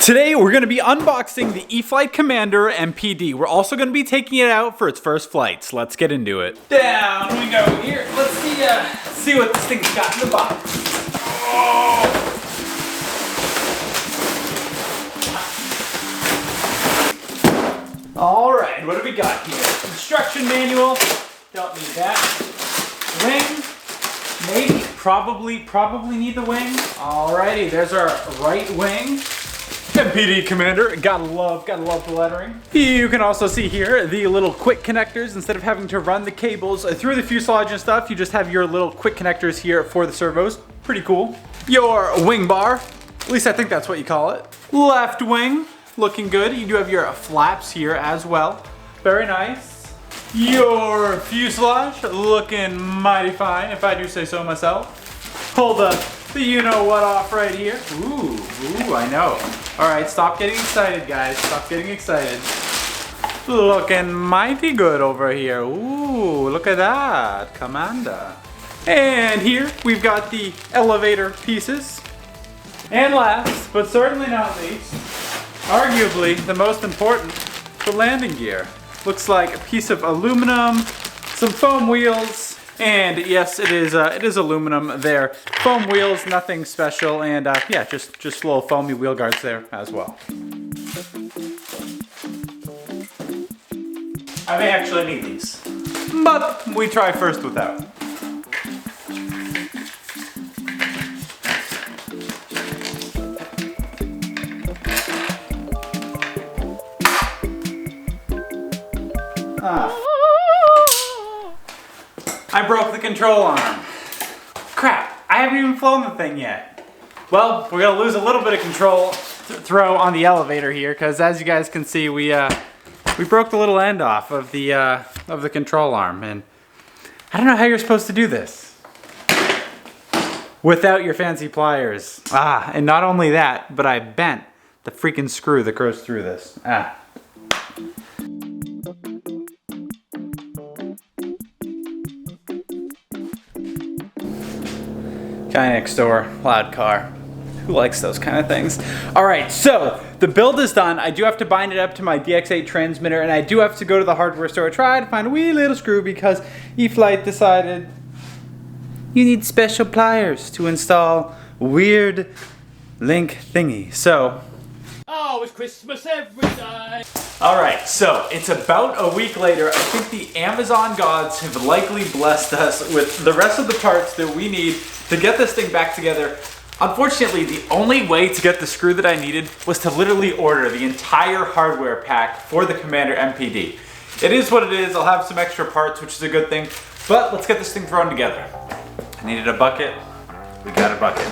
Today we're going to be unboxing the E-flite Commander MPD. We're also going to be taking it out for its first flights. Let's get into it. Down we go here. Let's see what this thing's got in the box. Oh. All right, what do we got here? Instruction manual. Don't need that. Wing. Maybe, probably need the wing. Alrighty, there's our right wing. MPD Commander, gotta love the lettering. You can also see here the little quick connectors. Instead of having to run the cables through the fuselage and stuff, you just have your little quick connectors here for the servos. Pretty cool. Your wing bar, at least I think that's what you call it. Left wing, looking good. You do have your flaps here as well. Very nice. Your fuselage, looking mighty fine, if I do say so myself. Pull the you-know-what off right here. Ooh, I know. All right, stop getting excited, guys. Stop getting excited. Looking mighty good over here. Ooh, look at that, Commander. And here we've got the elevator pieces. And last, but certainly not least, arguably the most important, the landing gear. Looks like a piece of aluminum, some foam wheels, and yes, it is aluminum there. Foam wheels, nothing special, and yeah, just little foamy wheel guards there as well. I may actually need these, but we try first without. I broke the control arm. Crap, I haven't even flown the thing yet. Well, we're gonna lose a little bit of control throw on the elevator here, because as you guys can see, we broke the little end off of the control arm, and I don't know how you're supposed to do this without your fancy pliers. And not only that, but I bent the freaking screw that goes through this. Guy next door, loud car. Who likes those kind of things? All right, so the build is done. I do have to bind it up to my DX8 transmitter, and I do have to go to the hardware store, try to find a wee little screw, because E-flite decided you need special pliers to install weird link thingy. So, oh, it's Christmas every day. All right, so it's about a week later. I think the Amazon gods have likely blessed us with the rest of the parts that we need to get this thing back together. Unfortunately, the only way to get the screw that I needed was to literally order the entire hardware pack for the Commander MPD. It is what it is. I'll have some extra parts, which is a good thing, but let's get this thing thrown together. I needed a bucket. We got a bucket.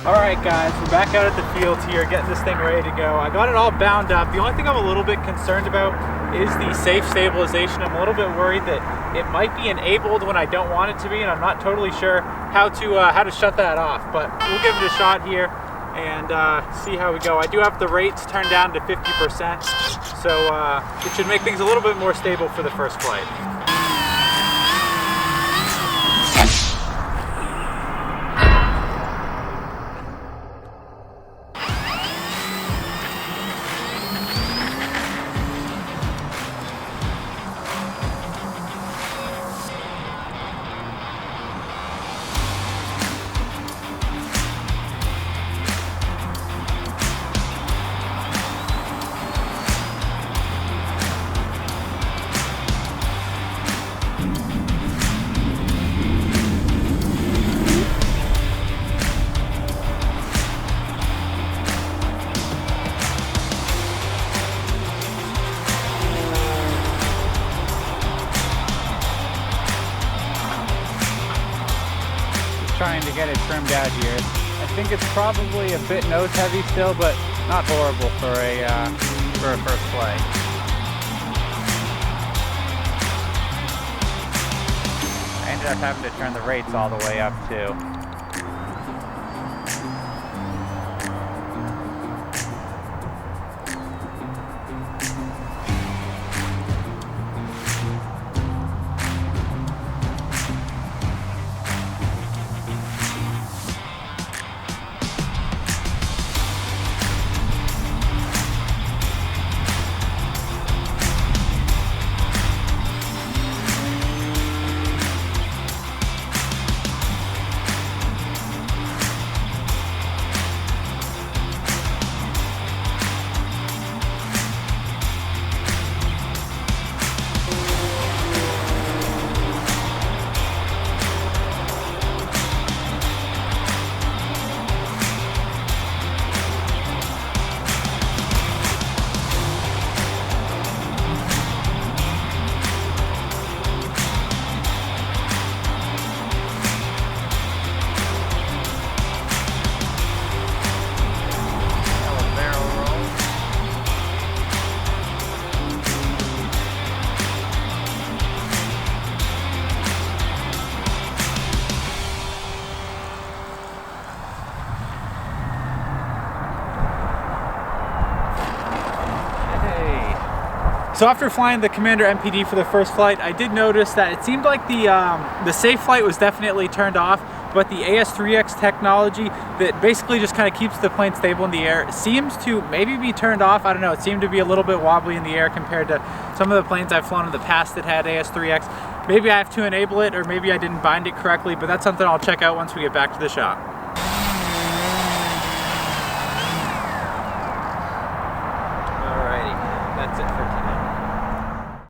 Alright guys, we're back out at the field here, getting this thing ready to go. I got it all bound up. The only thing I'm a little bit concerned about is the safe stabilization. I'm a little bit worried that it might be enabled when I don't want it to be, and I'm not totally sure how to shut that off. But we'll give it a shot here and see how we go. I do have the rates turned down to 50%, so it should make things a little bit more stable for the first flight. Trying to get it trimmed out here. I think it's probably a bit nose heavy still, but not horrible for a first flight. I ended up having to turn the rates all the way up too. So after flying the Commander MPD for the first flight, I did notice that it seemed like the safe flight was definitely turned off, but the AS3X technology that basically just kind of keeps the plane stable in the air seems to maybe be turned off. I don't know, it seemed to be a little bit wobbly in the air compared to some of the planes I've flown in the past that had AS3X. Maybe I have to enable it, or maybe I didn't bind it correctly, but that's something I'll check out once we get back to the shop.